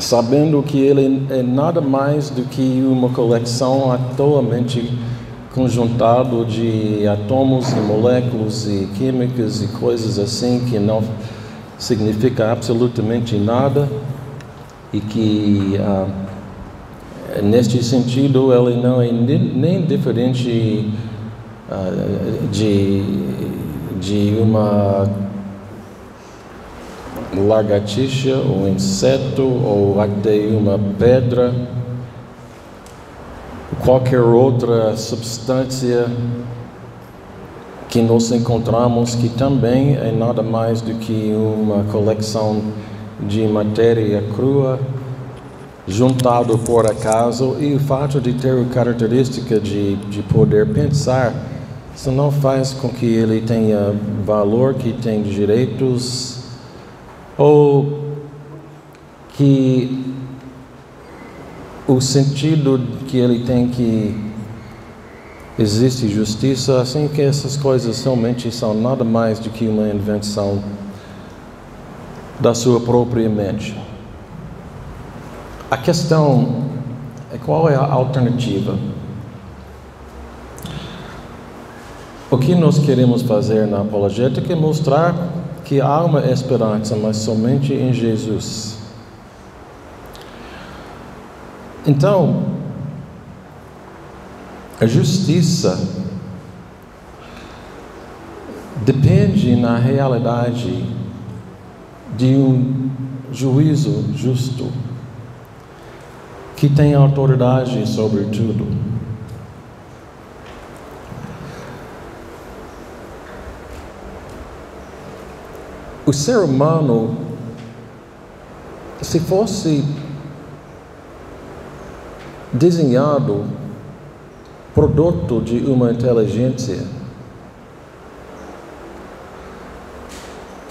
sabendo que ele é nada mais do que uma coleção atualmente conjuntado de átomos e moléculas e químicas e coisas assim que não significa absolutamente nada e que neste sentido ele não é nem diferente de uma lagartixa ou inseto ou até uma pedra, qualquer outra substância que nós encontramos que também é nada mais do que uma coleção de matéria crua juntado por acaso, e o fato de ter a característica de poder pensar, isso não faz com que ele tenha valor, que tenha direitos, ou que o sentido que ele tem que existe justiça, assim que essas coisas realmente são nada mais do que uma invenção da sua própria mente. A questão é qual é a alternativa. O que nós queremos fazer na apologética é mostrar que há uma esperança, mas somente em Jesus. Então, a justiça depende, na realidade, de um juízo justo, que tem autoridade sobre tudo. O ser humano, se fosse desenhado produto de uma inteligência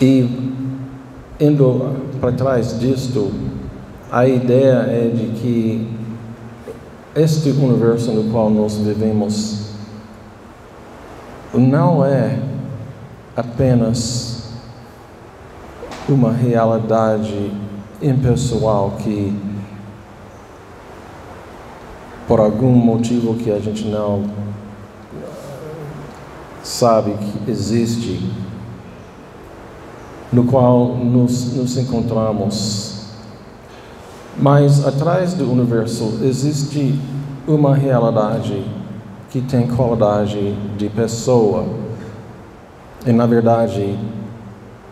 e indo para trás disto, a ideia é de que este universo no qual nós vivemos não é apenas uma realidade impessoal que, por algum motivo que a gente não sabe que existe, no qual nos encontramos. Mas atrás do universo existe uma realidade que tem qualidade de pessoa. E, na verdade,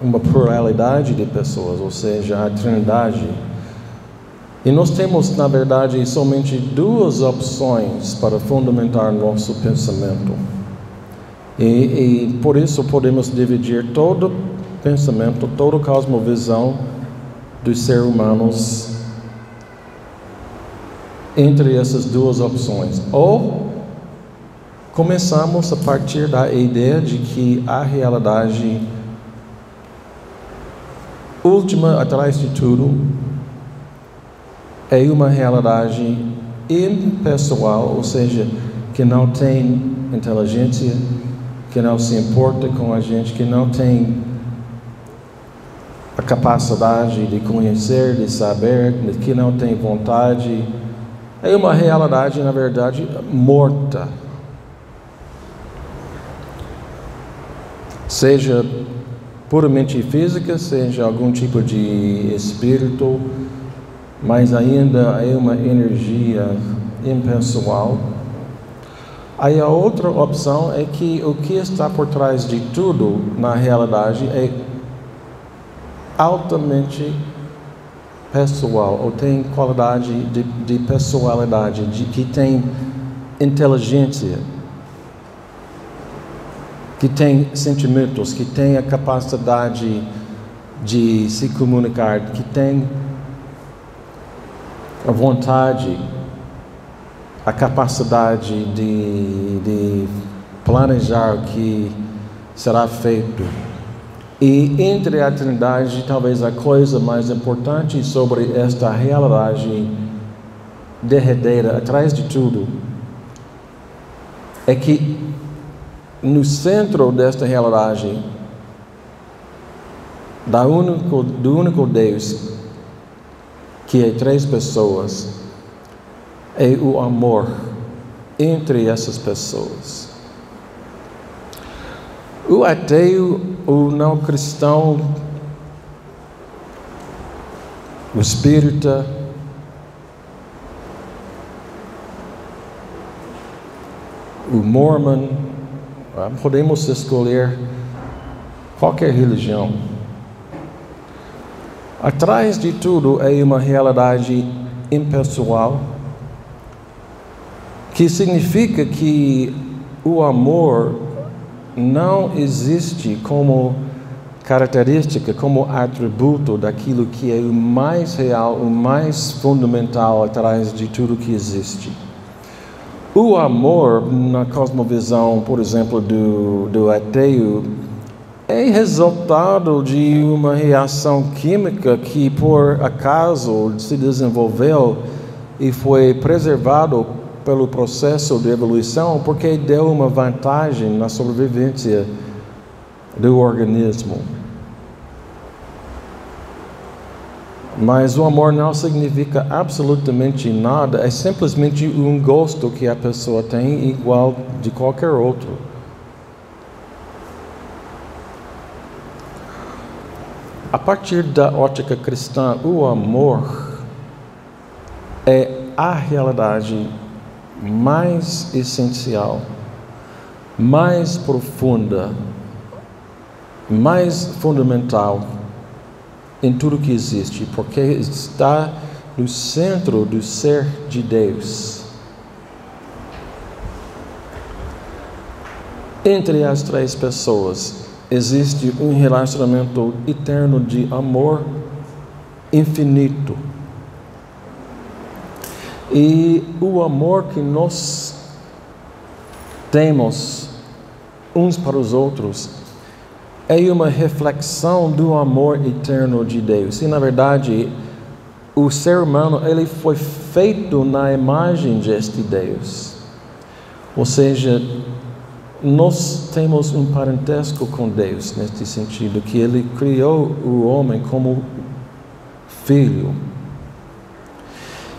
uma pluralidade de pessoas, ou seja, a Trindade. E nós temos, na verdade, somente duas opções para fundamentar nosso pensamento. E por isso podemos dividir todo pensamento, toda cosmovisão dos seres humanos entre essas duas opções. Ou começamos a partir da ideia de que a realidade última, atrás de tudo, é uma realidade impessoal, ou seja, que não tem inteligência, que não se importa com a gente, que não tem a capacidade de conhecer, de saber, que não tem vontade. É uma realidade, na verdade, morta. Seja puramente física, seja algum tipo de espírito, mas ainda é uma energia impessoal. Aí a outra opção é que o que está por trás de tudo, na realidade, é altamente pessoal, ou tem qualidade de pessoalidade, que tem inteligência, que tem sentimentos, que tem a capacidade de se comunicar, que tem a vontade, a capacidade de planejar o que será feito. E entre a Trindade, talvez a coisa mais importante sobre esta realidade derradeira, atrás de tudo, é que no centro desta realidade, do único Deus, que é três pessoas, é o amor entre essas pessoas. O ateu, o não cristão, o espírita, o mormon, podemos escolher qualquer religião. Atrás de tudo é uma realidade impessoal, que significa que o amor não existe como característica, como atributo daquilo que é o mais real, o mais fundamental atrás de tudo que existe. O amor, na cosmovisão, por exemplo, do ateu, é resultado de uma reação química que, por acaso, se desenvolveu e foi preservado pelo processo de evolução, porque deu uma vantagem na sobrevivência do organismo. Mas o amor não significa absolutamente nada, é simplesmente um gosto que a pessoa tem igual de qualquer outro. A partir da ótica cristã, o amor é a realidade mais essencial, mais profunda, mais fundamental em tudo que existe, porque está no centro do ser de Deus. Entre as três pessoas existe um relacionamento eterno de amor infinito. E o amor que nós temos uns para os outros é uma reflexão do amor eterno de Deus. E, na verdade, o ser humano ele foi feito na imagem deste Deus. Ou seja, nós temos um parentesco com Deus, neste sentido, que Ele criou o homem como filho.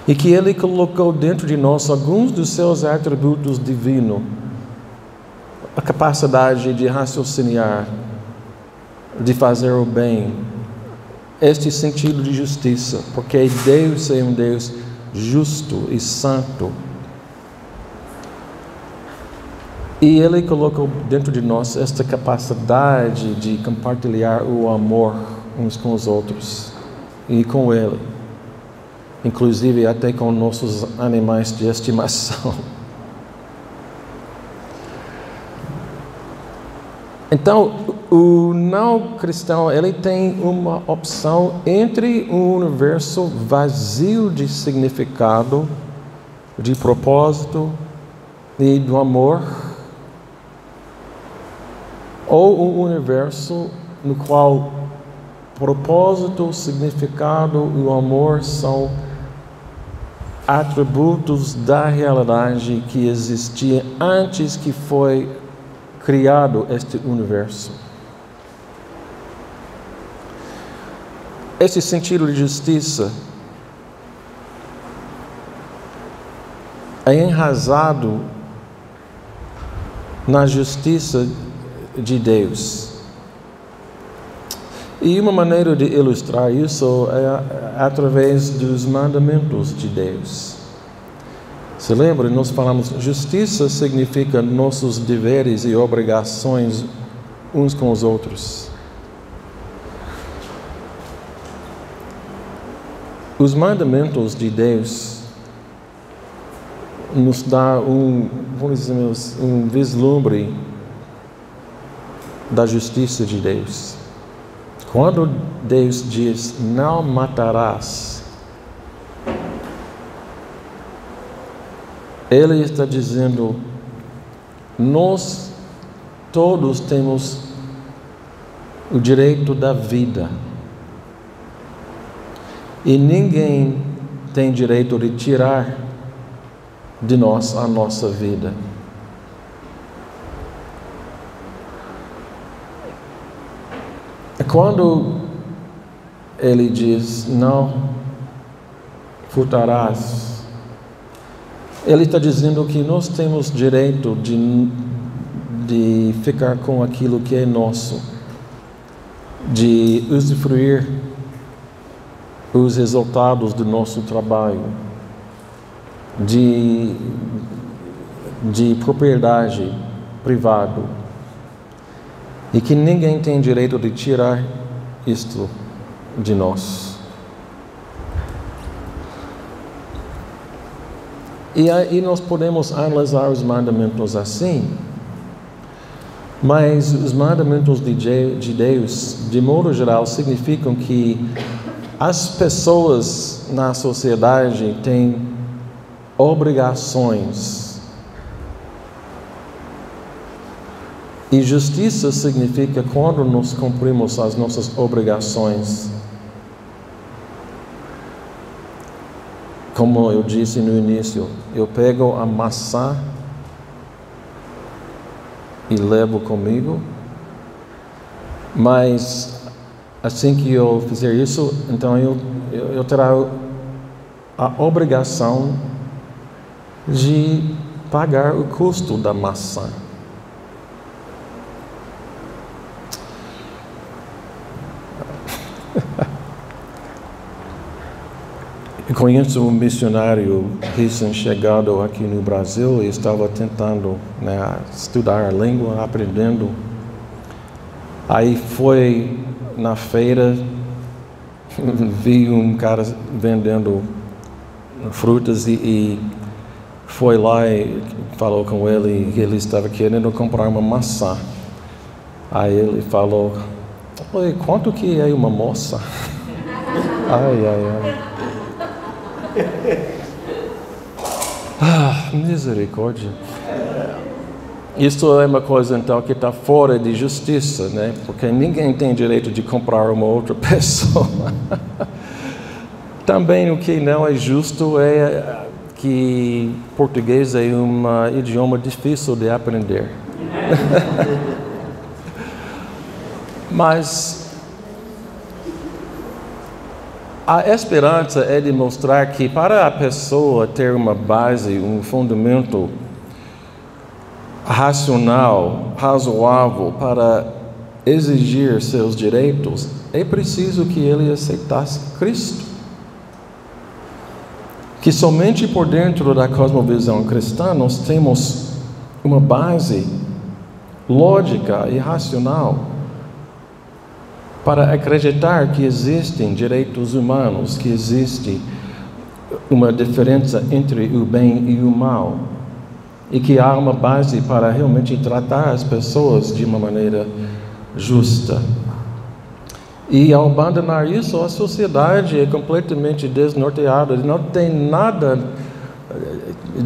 E que Ele colocou dentro de nós alguns dos seus atributos divinos. A capacidade de raciocinar, de fazer o bem, este sentido de justiça, porque Deus é um Deus justo e santo. E Ele colocou dentro de nós esta capacidade de compartilhar o amor uns com os outros e com Ele, inclusive até com nossos animais de estimação. Então, o não cristão, ele tem uma opção entre um universo vazio de significado, de propósito e do amor, ou um universo no qual propósito, significado e o amor são atributos da realidade que existia antes que foi criado este universo. Esse sentido de justiça é enraizado na justiça de Deus. E uma maneira de ilustrar isso é através dos mandamentos de Deus. Se lembra, nós falamos, justiça significa nossos deveres e obrigações uns com os outros. Os mandamentos de Deus nos dá vamos dizer, um vislumbre da justiça de Deus. Quando Deus diz, não matarás, Ele está dizendo, nós todos temos o direito da vida. E ninguém tem direito de tirar de nós a nossa vida. Quando Ele diz, não furtarás. Ele está dizendo que nós temos direito de ficar com aquilo que é nosso, de usufruir os resultados do nosso trabalho, de propriedade privada, e que ninguém tem direito de tirar isto de nós. E aí nós podemos analisar os mandamentos assim, mas os mandamentos de Deus, de modo geral, significam que as pessoas na sociedade têm obrigações. E justiça significa quando nós cumprimos as nossas obrigações. Como eu disse no início, eu pego a maçã e levo comigo, mas assim que eu fizer isso, então eu terá a obrigação de pagar o custo da maçã. Eu conheço um missionário recém-chegado aqui no Brasil e estava tentando estudar a língua, aprendendo. Aí foi na feira, vi um cara vendendo frutas e foi lá e falou com ele que ele estava querendo comprar uma maçã. Aí ele falou: "Oi, quanto que é uma moça?" Ai, ai, ai. Misericórdia. Isso é uma coisa então que está fora de justiça, né? Porque ninguém tem direito de comprar uma outra pessoa. Também o que não é justo é que português é um idioma difícil de aprender. Mas a esperança é de mostrar que para a pessoa ter uma base, um fundamento racional, razoável para exigir seus direitos, é preciso que ele aceitasse Cristo. Que somente por dentro da cosmovisão cristã nós temos uma base lógica e racional para acreditar que existem direitos humanos, que existe uma diferença entre o bem e o mal, e que há uma base para realmente tratar as pessoas de uma maneira justa. E ao abandonar isso, a sociedade é completamente desnorteada, não tem nada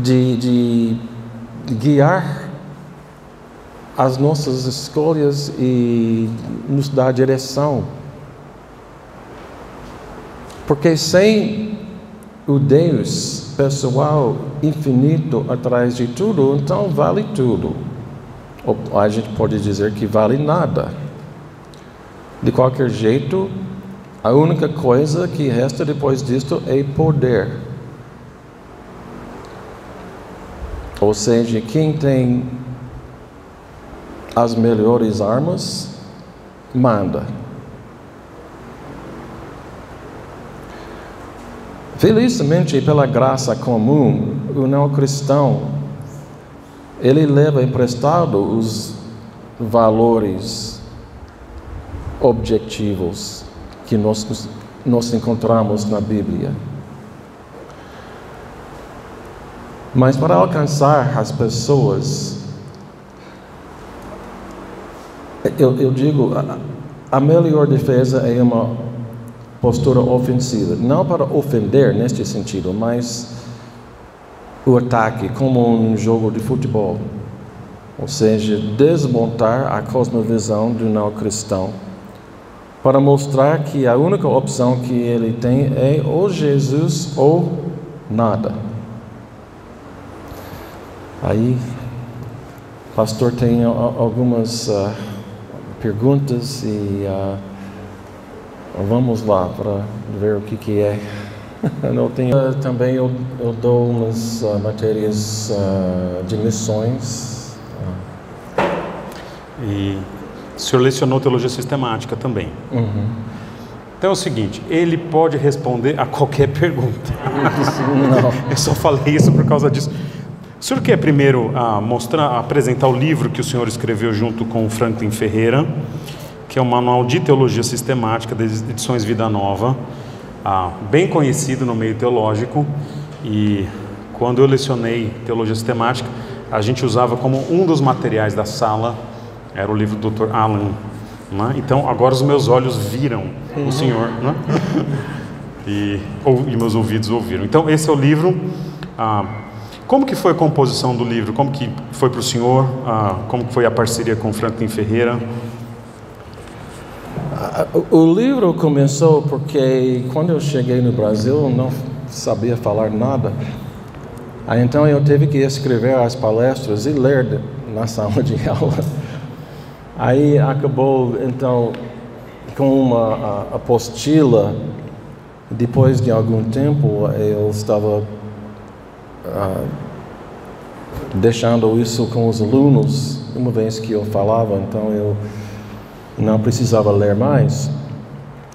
de guiar as nossas escolhas e nos dar direção. Porque sem o Deus pessoal, infinito, atrás de tudo, então vale tudo. Ou a gente pode dizer que vale nada. De qualquer jeito, a única coisa que resta depois disto é poder. Ou seja, quem tem as melhores armas, manda. Felizmente, pela graça comum, o não cristão, ele leva emprestado os valores objetivos que nós encontramos na Bíblia. Mas para alcançar as pessoas, eu digo, a melhor defesa é uma postura ofensiva. Não para ofender neste sentido, mas o ataque como um jogo de futebol. Ou seja, desmontar a cosmovisão do não cristão, para mostrar que a única opção que ele tem é ou Jesus ou nada. Aí, o pastor tem algumas perguntas e vamos lá para ver o que é. Não tenho. Também eu dou umas matérias de missões. E o senhor lecionou teologia sistemática também. Uhum. Então é o seguinte, ele pode responder a qualquer pergunta. Não. Eu só falei isso por causa disso. O senhor quer primeiro apresentar o livro que o senhor escreveu junto com o Franklin Ferreira, que é o Manual de Teologia Sistemática das Edições Vida Nova, bem conhecido no meio teológico, e quando eu lecionei Teologia Sistemática, a gente usava como um dos materiais da sala, era o livro do Dr. Alan, né? Então agora os meus olhos viram o senhor, né? e meus ouvidos ouviram. Então esse é o livro. Como que foi a composição do livro? Como que foi para o senhor? Como que foi a parceria com o Franklin Ferreira? O livro começou porque quando eu cheguei no Brasil eu não sabia falar nada. Então eu tive que escrever as palestras e ler na sala de aula. Aí acabou então com uma apostila. Depois de algum tempo eu estava deixando isso com os alunos, uma vez que eu falava, então eu não precisava ler mais.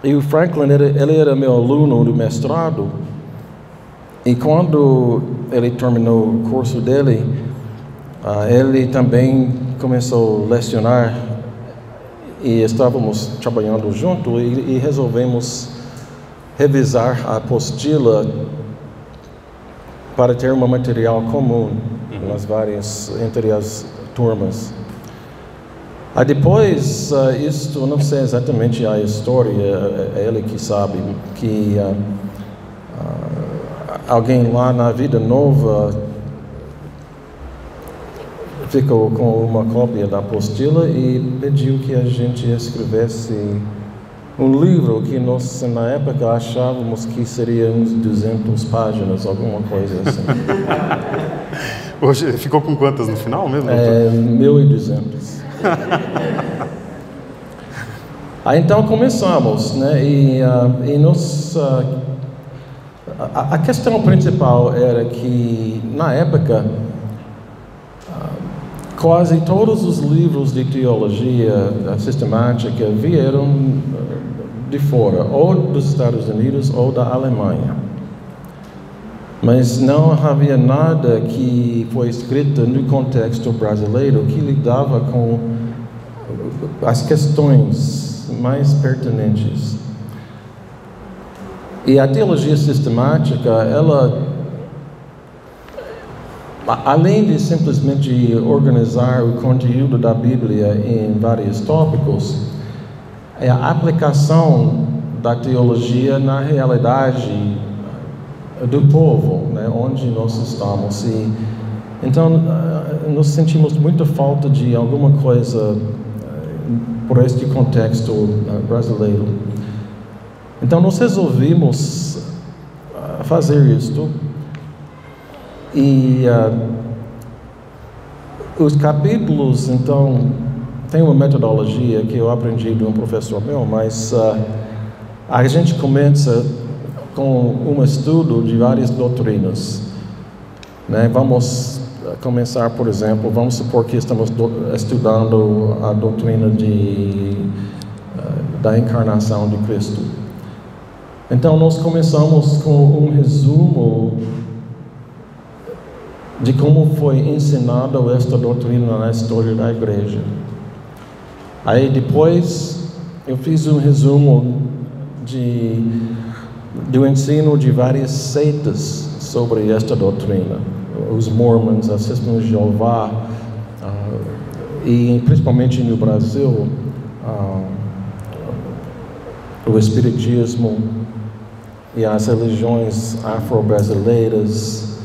E o Franklin, ele era meu aluno do mestrado, e quando ele terminou o curso dele, ele também começou a lecionar, e estávamos trabalhando junto, e resolvemos revisar a apostila para ter um material comum entre as turmas. Depois, isto, não sei exatamente a história, é ele que sabe, que alguém lá na Vida Nova ficou com uma cópia da apostila e pediu que a gente escrevesse um livro que nós, na época, achávamos que seria uns 200 páginas, alguma coisa assim. Hoje, ficou com quantas no final mesmo? 1.200. Então começamos, né? A questão principal era que, na época, quase todos os livros de teologia sistemática vieram de fora, ou dos Estados Unidos ou da Alemanha. Mas não havia nada que foi escrito no contexto brasileiro que lidava com as questões mais pertinentes. E a teologia sistemática, ela, além de simplesmente organizar o conteúdo da Bíblia em vários tópicos, é a aplicação da teologia na realidade do povo, né, onde nós estamos. Então, nós sentimos muita falta de alguma coisa por este contexto brasileiro. Então, nós resolvimos fazer isto. E os capítulos, então, tem uma metodologia que eu aprendi de um professor meu, mas a gente começa com um estudo de várias doutrinas, né? Vamos começar, por exemplo, vamos supor que estamos estudando a doutrina da encarnação de Cristo. Então, nós começamos com um resumo de como foi ensinada esta doutrina na história da igreja. Aí depois eu fiz um resumo do ensino de várias seitas sobre esta doutrina. Os Mormons, as Testemunhas de Jeová, e principalmente no Brasil, o Espiritismo e as religiões afro-brasileiras.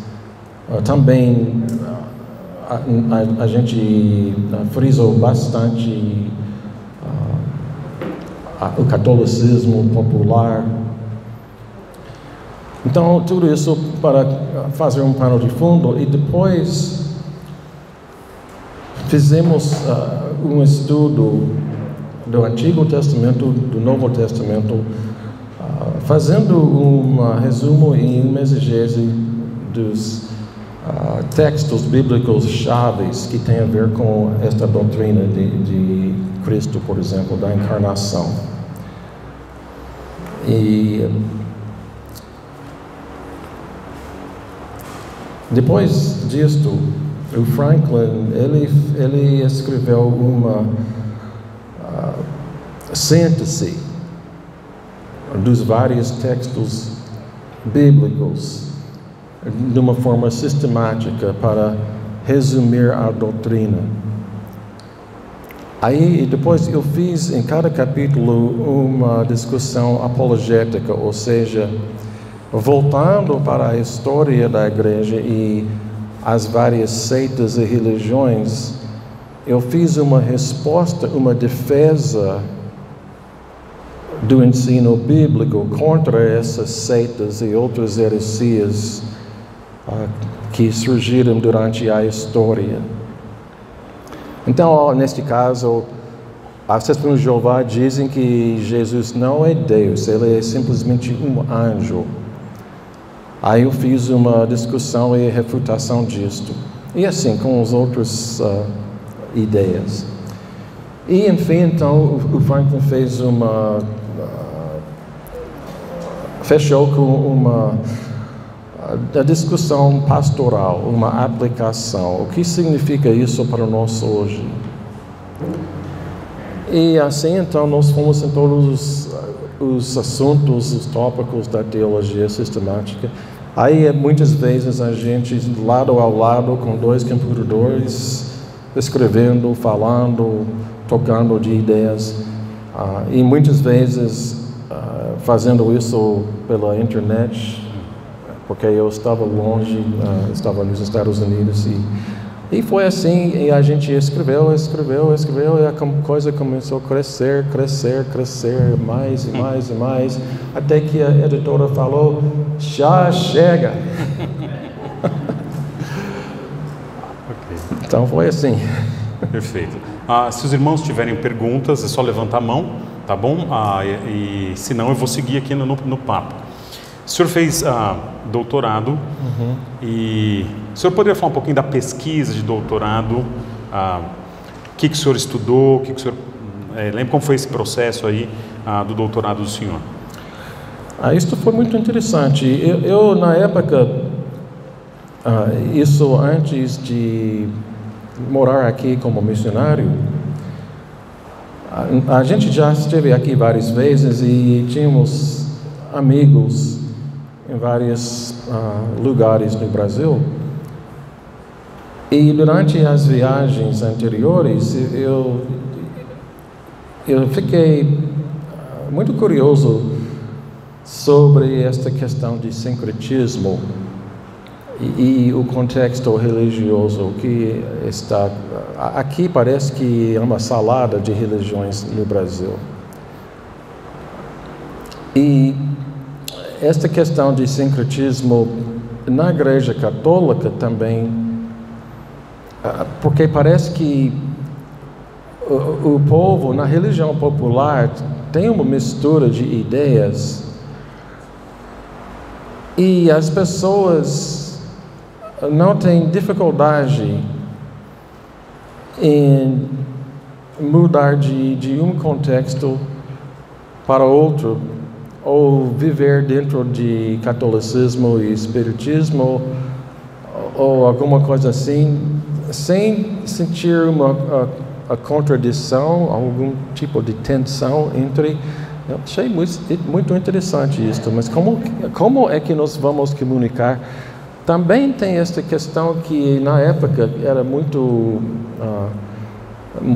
Também a gente frisou bastante o catolicismo popular. Então, tudo isso para fazer um pano de fundo, e depois fizemos um estudo do Antigo Testamento, do Novo Testamento, fazendo um resumo e uma exegese dos textos bíblicos chaves que tem a ver com esta doutrina de Cristo, por exemplo, da encarnação. E depois disto, o Franklin, ele escreveu uma síntese dos vários textos bíblicos de uma forma sistemática para resumir a doutrina. Aí depois eu fiz em cada capítulo uma discussão apologética, ou seja, voltando para a história da igreja e as várias seitas e religiões, eu fiz uma resposta, uma defesa do ensino bíblico contra essas seitas e outras heresias que surgiram durante a história. Então, neste caso, as Testemunhas de Jeová dizem que Jesus não é Deus, ele é simplesmente um anjo. Aí eu fiz uma discussão e refutação disto. E assim, com as outras ideias. E, enfim, então, o Franklin fez fechou com uma discussão pastoral, uma aplicação. O que significa isso para nós hoje? E assim, então, nós fomos em todos os assuntos, os tópicos da teologia sistemática. Aí, muitas vezes, a gente, lado ao lado, com 2 computadores, escrevendo, falando, tocando de ideias. E muitas vezes, fazendo isso pela internet, porque eu estava longe, estava nos Estados Unidos. E foi assim, e a gente escreveu, e a coisa começou a crescer, mais e mais e mais, até que a editora falou, já chega. Okay. Então foi assim. Perfeito. Se os irmãos tiverem perguntas, é só levantar a mão, tá bom? E se não, eu vou seguir aqui no papo. O senhor fez doutorado e o senhor poderia falar um pouquinho da pesquisa de doutorado? O que o senhor estudou? O senhor lembra como foi esse processo aí do doutorado do senhor? Isso foi muito interessante. Eu na época, isso antes de morar aqui como missionário, a gente já esteve aqui várias vezes e tínhamos amigos em vários lugares no Brasil. E durante as viagens anteriores, eu fiquei muito curioso sobre esta questão de sincretismo e o contexto religioso que está... Aqui parece que é uma salada de religiões no Brasil. E esta questão de sincretismo na Igreja Católica também, porque parece que o povo, na religião popular, tem uma mistura de ideias e as pessoas não têm dificuldade em mudar de um contexto para outro, ou viver dentro de catolicismo e espiritismo, ou alguma coisa assim, sem sentir a contradição, algum tipo de tensão entre... Eu achei muito interessante isso, mas como é que nós vamos comunicar? Também tem esta questão que na época era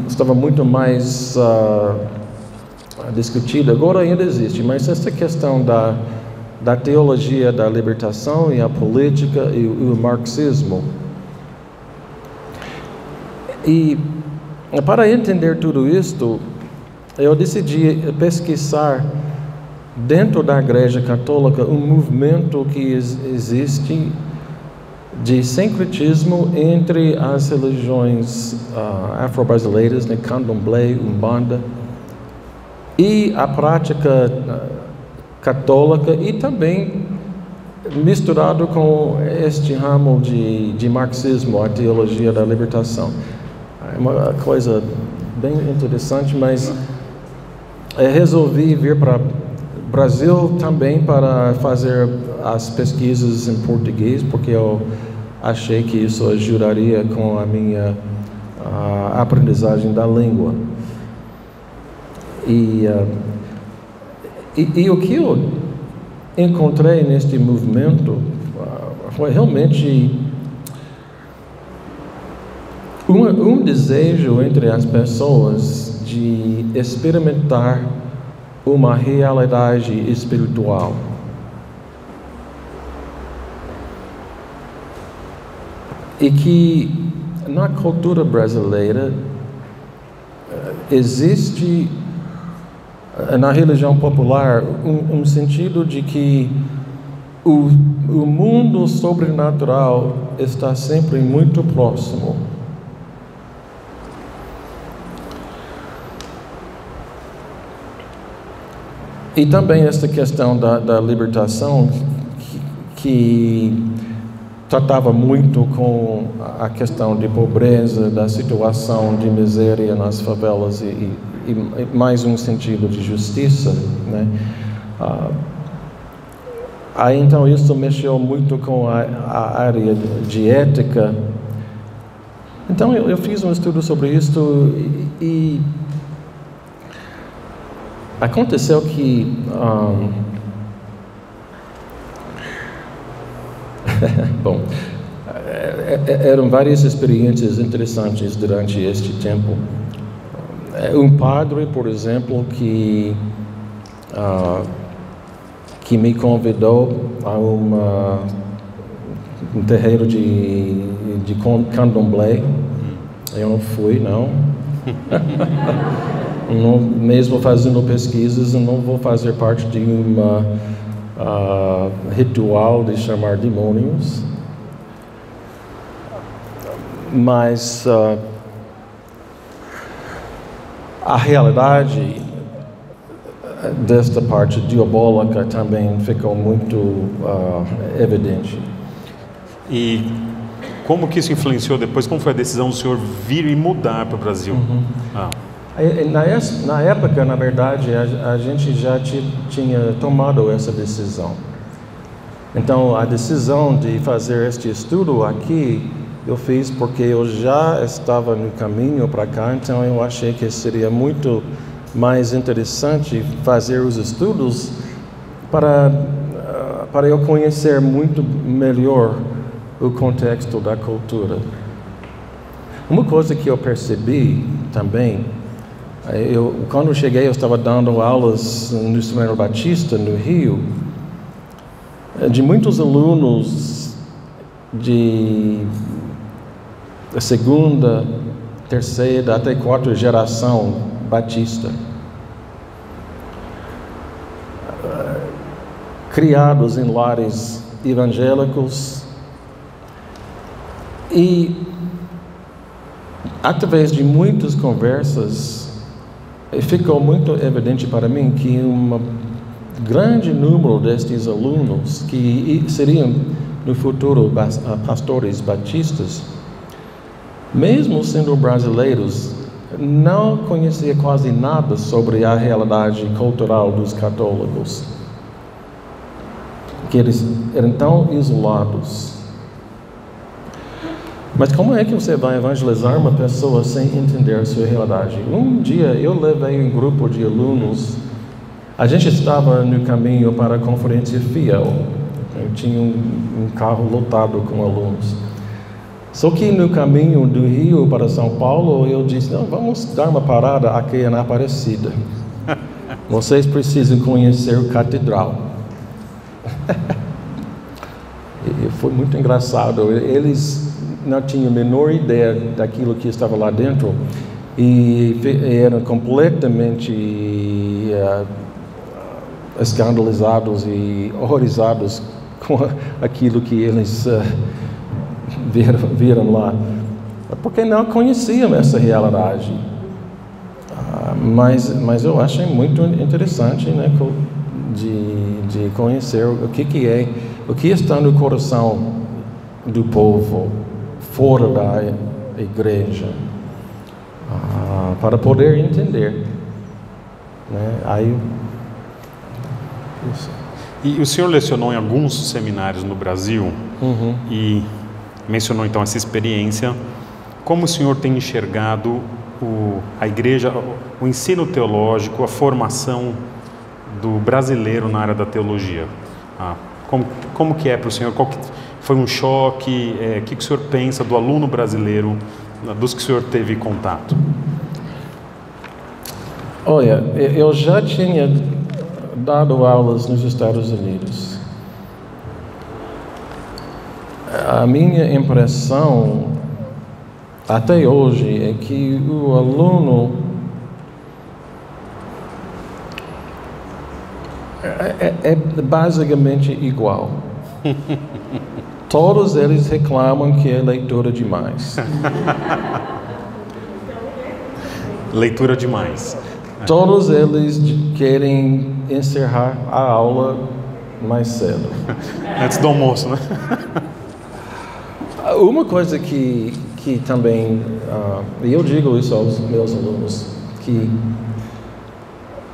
estava muito mais discutida, agora ainda existe, mas essa questão da teologia da libertação e a política e o marxismo. E para entender tudo isto, eu decidi pesquisar dentro da Igreja Católica um movimento que existe de sincretismo entre as religiões afro-brasileiras, Candomblé, Umbanda, e a prática católica e também misturado com este ramo de marxismo, a teologia da libertação. É uma coisa bem interessante, mas resolvi vir para o Brasil também para fazer as pesquisas em português, porque eu achei que isso ajudaria com a minha aprendizagem da língua. E o que eu encontrei neste movimento foi realmente um desejo entre as pessoas de experimentar uma realidade espiritual. E que na cultura brasileira existe, na religião popular, um sentido de que o mundo sobrenatural está sempre muito próximo. E também esta questão da libertação, que tratava muito com a questão de pobreza, da situação de miséria nas favelas e mais um sentido de justiça, né? Aí então isso mexeu muito com a área de ética. Então eu fiz um estudo sobre isso e aconteceu que bom, eram várias experiências interessantes durante este tempo. Um padre, por exemplo, que me convidou a um terreiro de candomblé. Eu não fui, não. Não, mesmo fazendo pesquisas, eu não vou fazer parte de uma ritual de chamar demônios. Mas a realidade desta parte diabólica também ficou muito evidente. E como que isso influenciou depois? Como foi a decisão do senhor vir e mudar para o Brasil? Na época, na verdade, a gente já tinha tomado essa decisão. Então, a decisão de fazer este estudo aqui, eu fiz porque eu já estava no caminho para cá, então eu achei que seria muito mais interessante fazer os estudos para eu conhecer muito melhor o contexto da cultura. Uma coisa que eu percebi também, quando eu cheguei, eu estava dando aulas no Seminário Batista, no Rio, de muitos alunos de segunda, terceira, até quarta geração batista, criados em lares evangélicos, e através de muitas conversas ficou muito evidente para mim que um grande número destes alunos, que seriam no futuro pastores batistas, mesmo sendo brasileiros, não conhecia quase nada sobre a realidade cultural dos católicos, que eles eram tão isolados. Mas como é que você vai evangelizar uma pessoa sem entender a sua realidade? Um dia eu levei um grupo de alunos, a gente estava no caminho para a conferência Fiel, eu tinha um carro lotado com alunos. Só que no caminho do Rio para São Paulo, eu disse, não, vamos dar uma parada aqui na Aparecida. Vocês precisam conhecer o Catedral. E foi muito engraçado. Eles não tinham a menor ideia daquilo que estava lá dentro e eram completamente escandalizados e horrorizados com aquilo que eles viram lá, porque não conheciam essa realidade. Mas eu achei muito interessante, né, de conhecer o que é, o que está no coração do povo fora da igreja, para poder entender, né? Aí, isso. E o senhor lecionou em alguns seminários no Brasil e mencionou então essa experiência. Como o senhor tem enxergado a igreja, o ensino teológico, a formação do brasileiro na área da teologia? Como que é para o senhor? Qual que foi um choque? O que o senhor pensa do aluno brasileiro, dos que o senhor teve contato? Olha, eu já tinha dado aulas nos Estados Unidos. A minha impressão até hoje é que o aluno é basicamente igual. Todos eles reclamam que é leitura demais. Leitura demais. Todos eles querem encerrar a aula mais cedo. Antes do almoço, né? Uma coisa que também, e eu digo isso aos meus alunos, que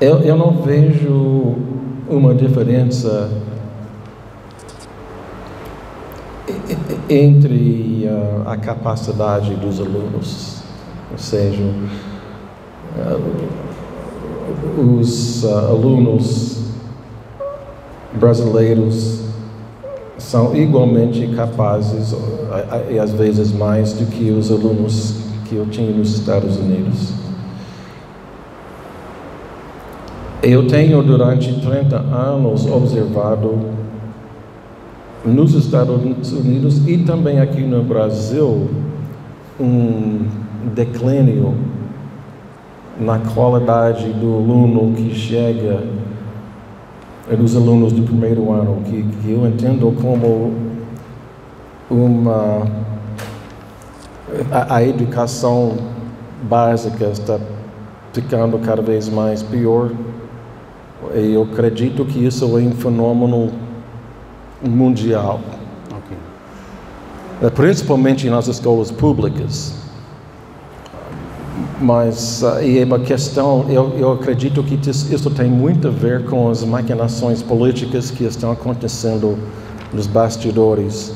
eu não vejo uma diferença entre a capacidade dos alunos, ou seja, os alunos brasileiros são igualmente capazes, e às vezes mais do que os alunos que eu tinha nos Estados Unidos. Eu tenho durante 30 anos observado nos Estados Unidos e também aqui no Brasil um declínio na qualidade do aluno que chega, dos alunos do primeiro ano, que eu entendo como a educação básica está ficando cada vez mais pior. E eu acredito que isso é um fenômeno mundial, principalmente nas escolas públicas. Mas é uma questão, eu acredito que isso tem muito a ver com as maquinações políticas que estão acontecendo nos bastidores.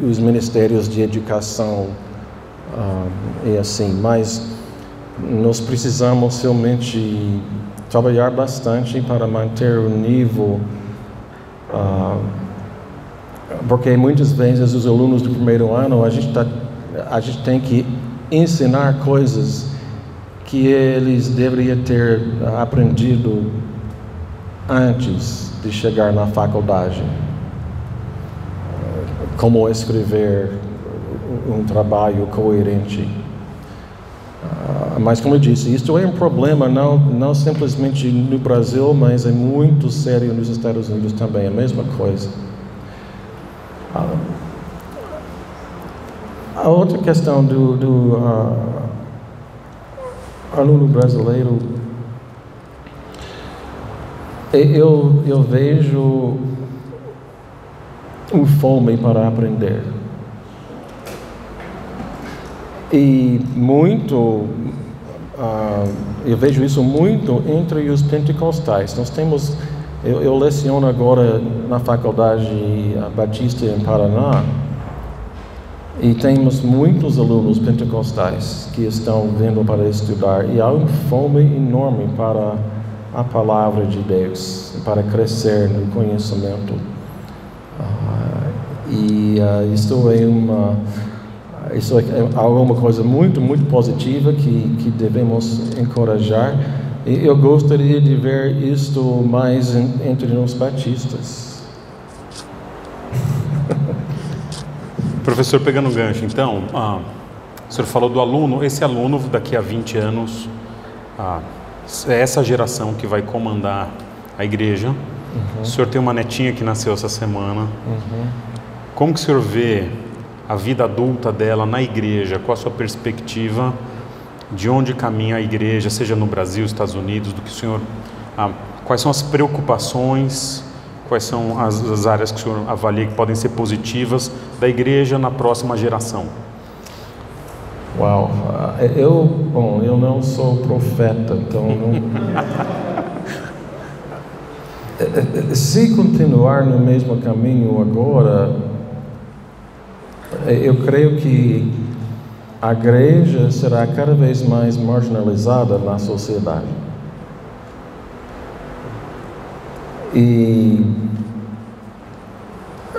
Os ministérios de educação e assim, mas nós precisamos realmente trabalhar bastante para manter o nível, porque muitas vezes os alunos do primeiro ano a gente tem que ensinar coisas que eles deveriam ter aprendido antes de chegar na faculdade, como escrever um trabalho coerente. Mas como eu disse, isso é um problema não simplesmente no Brasil, mas é muito sério nos Estados Unidos também, a mesma coisa. A outra questão do aluno brasileiro, eu vejo fome para aprender. E eu vejo isso muito entre os pentecostais. Nós temos, eu leciono agora na Faculdade Batista em Paraná, e temos muitos alunos pentecostais que estão vindo para estudar, e há uma fome enorme para a palavra de Deus, para crescer no conhecimento. Isso é alguma coisa muito, muito positiva que devemos encorajar. E eu gostaria de ver isto mais entre os batistas. Professor, pegando o gancho, então, o senhor falou do aluno. Esse aluno, daqui a 20 anos, é essa geração que vai comandar a igreja. O senhor tem uma netinha que nasceu essa semana. Como que o senhor vê a vida adulta dela na igreja? Qual a sua perspectiva? de onde caminha a igreja, seja no Brasil, Estados Unidos, do que o senhor, quais são as preocupações, quais são as áreas que o senhor avalia que podem ser positivas da igreja na próxima geração? Uau, eu não sou profeta, então se continuar no mesmo caminho agora, eu creio que a igreja será cada vez mais marginalizada na sociedade. E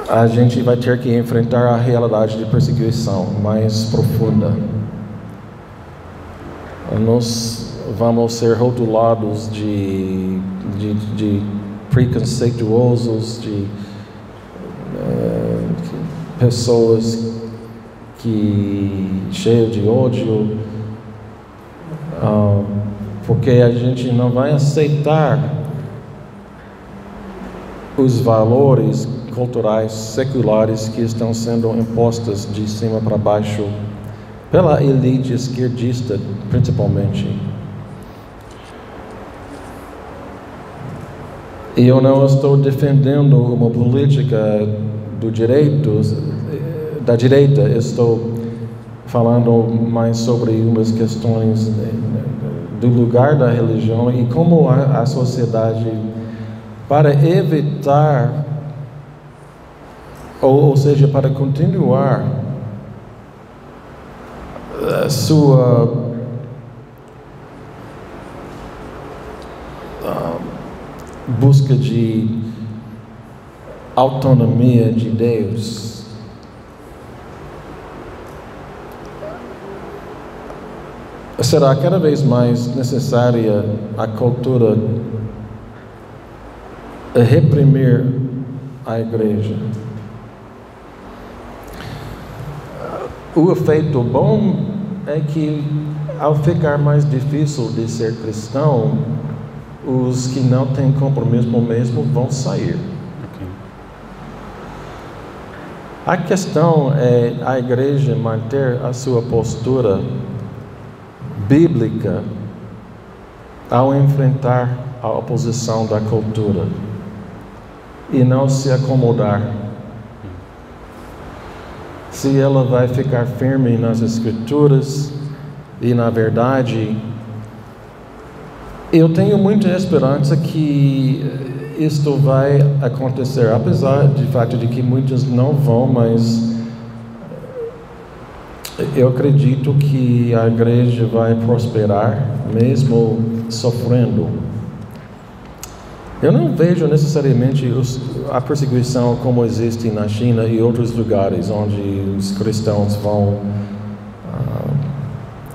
a gente vai ter que enfrentar a realidade de perseguição mais profunda. Nós vamos ser rotulados de preconceituosos, de pessoas cheias de ódio, porque a gente não vai aceitar os valores culturais seculares que estão sendo impostos de cima para baixo pela elite esquerdista, principalmente. E eu não estou defendendo uma política da direita, estou falando mais sobre umas questões do lugar da religião e como a sociedade, para evitar, ou seja, para continuar a sua busca de autonomia de Deus, será cada vez mais necessária a cultura reprimir a igreja. O efeito bom é que, ao ficar mais difícil de ser cristão, os que não têm compromisso mesmo vão sair. A questão é a igreja manter a sua postura bíblica ao enfrentar a oposição da cultura e não se acomodar. Se ela vai ficar firme nas Escrituras e na verdade, eu tenho muita esperança que isto vai acontecer, apesar de fato de que muitos não vão, mas eu acredito que a igreja vai prosperar mesmo sofrendo. Eu não vejo necessariamente a perseguição como existe na China e outros lugares onde os cristãos vão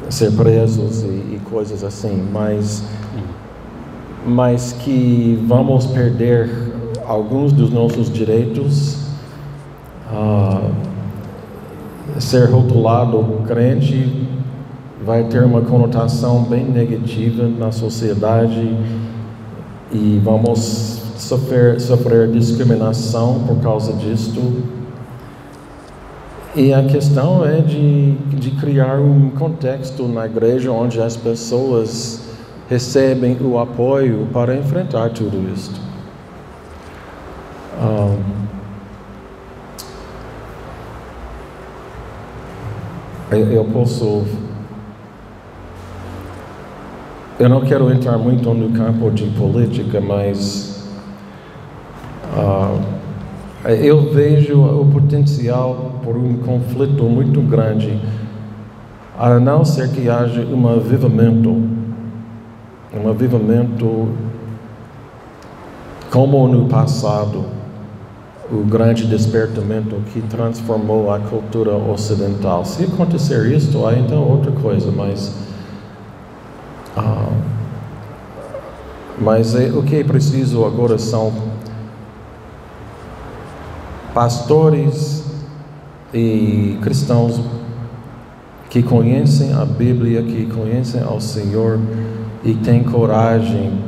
ser presos e coisas assim, mas que vamos perder alguns dos nossos direitos, ser rotulado crente vai ter uma conotação bem negativa na sociedade e vamos sofrer discriminação por causa disto. E a questão é de criar um contexto na igreja onde as pessoas recebem o apoio para enfrentar tudo isto. Eu não quero entrar muito no campo de política, mas eu vejo o potencial por um conflito muito grande, a não ser que haja um avivamento como no passado, o grande despertamento que transformou a cultura ocidental. Se acontecer isso, aí então outra coisa, mas o que é preciso agora são pastores e cristãos que conhecem a Bíblia, que conhecem ao Senhor e têm coragem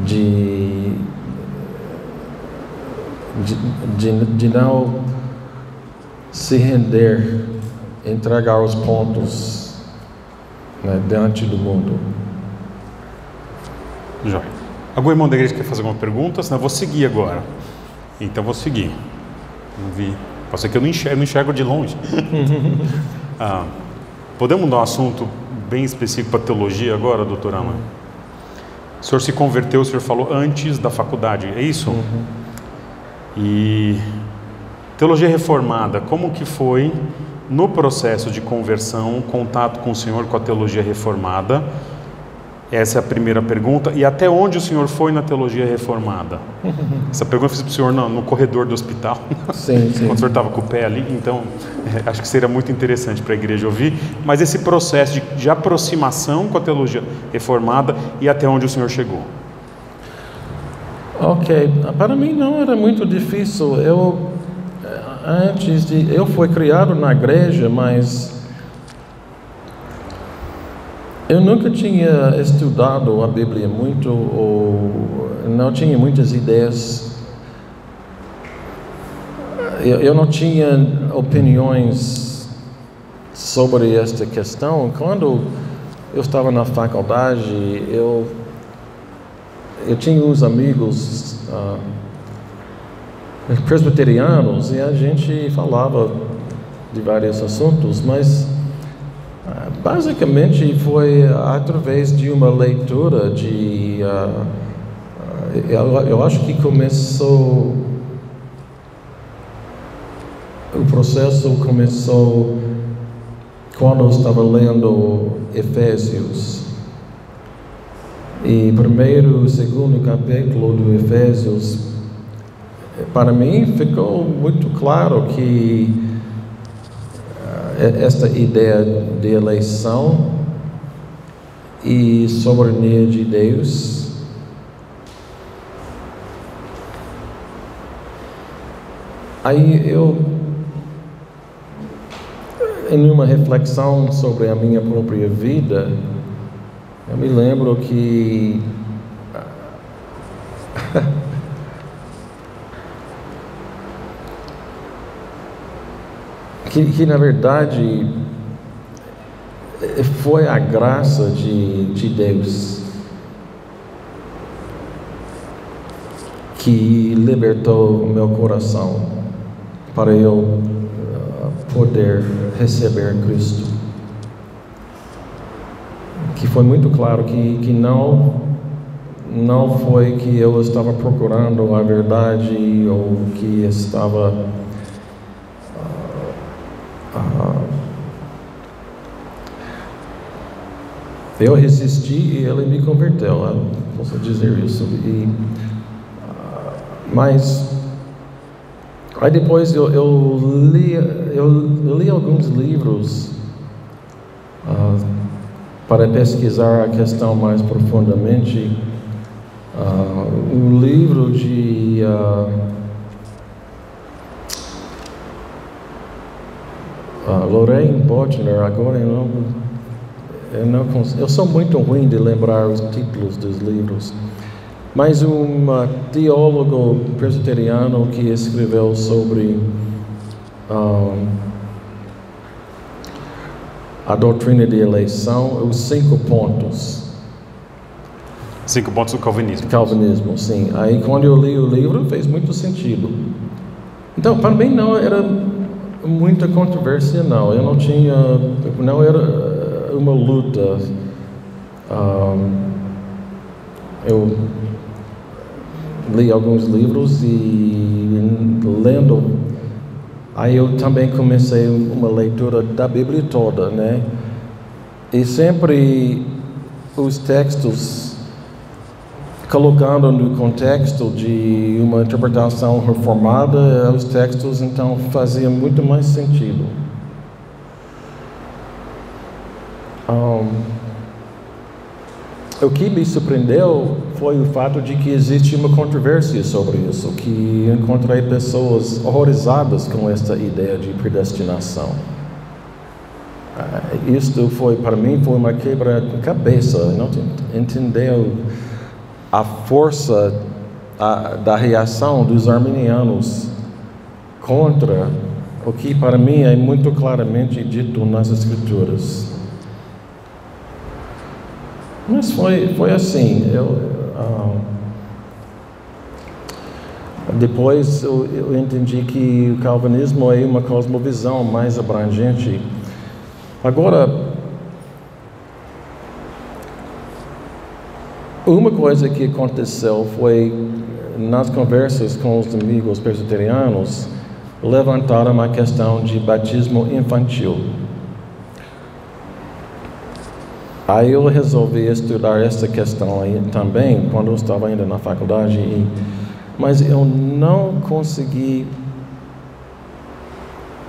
de não se render, entregar os pontos né, diante do mundo. Joia. Algum irmão da igreja quer fazer alguma pergunta? Senão eu vou seguir agora. Então eu vou seguir. Não vi. Pode ser que eu não enxergo de longe. Podemos mudar um assunto bem específico para teologia agora, doutor Alan? O senhor se converteu, o senhor falou antes da faculdade, é isso? E teologia reformada, como que foi no processo de conversão, contato com o senhor com a teologia reformada? Essa é a primeira pergunta. E até onde o senhor foi na teologia reformada? Essa pergunta eu fiz para o senhor no corredor do hospital. Sim. Quando o senhor estava com o pé ali. Então, acho que seria muito interessante para a igreja ouvir. Mas esse processo de aproximação com a teologia reformada e até onde o senhor chegou? Ok. Para mim não era muito difícil. Eu fui criado na igreja, mas eu nunca tinha estudado a Bíblia muito, ou não tinha muitas ideias. Eu não tinha opiniões sobre esta questão. Quando eu estava na faculdade, eu tinha uns amigos presbiterianos e a gente falava de vários assuntos, mas basicamente foi através de uma leitura eu acho que o processo começou quando eu estava lendo Efésios. E primeiro e segundo capítulo do Efésios, para mim ficou muito claro que esta ideia de eleição e soberania de Deus aí em uma reflexão sobre a minha própria vida, eu me lembro que na verdade foi a graça de Deus que libertou o meu coração para eu poder receber Cristo. Que foi muito claro que não foi que eu estava procurando a verdade ou que estava eu resisti e ele me converteu, posso dizer isso. Mas aí depois eu li alguns livros para pesquisar a questão mais profundamente. Um livro de Lorraine Bochner, agora eu sou muito ruim de lembrar os títulos dos livros, mas um teólogo presbiteriano que escreveu sobre a doutrina de eleição, os 5 pontos. 5 pontos do calvinismo. Calvinismo, sim. Aí quando eu li o livro fez muito sentido. Então, para mim não era muita controvérsia, não. Não era uma luta. Eu li alguns livros e lendo, aí eu também comecei uma leitura da Bíblia toda, né? E sempre os textos colocando no contexto de uma interpretação reformada, os textos então faziam muito mais sentido. O que me surpreendeu foi o fato de que existe uma controvérsia sobre isso, que encontrei pessoas horrorizadas com esta ideia de predestinação. Isto foi, para mim, foi uma quebra-cabeça. Não entendeu a força da reação dos arminianos contra o que, para mim, é muito claramente dito nas Escrituras. Mas foi assim. Depois eu entendi que o calvinismo é uma cosmovisão mais abrangente. Agora, uma coisa que aconteceu foi, nas conversas com os amigos presbiterianos, levantaram a questão de batismo infantil. Aí eu resolvi estudar essa questão aí também, quando eu estava ainda na faculdade, mas eu não consegui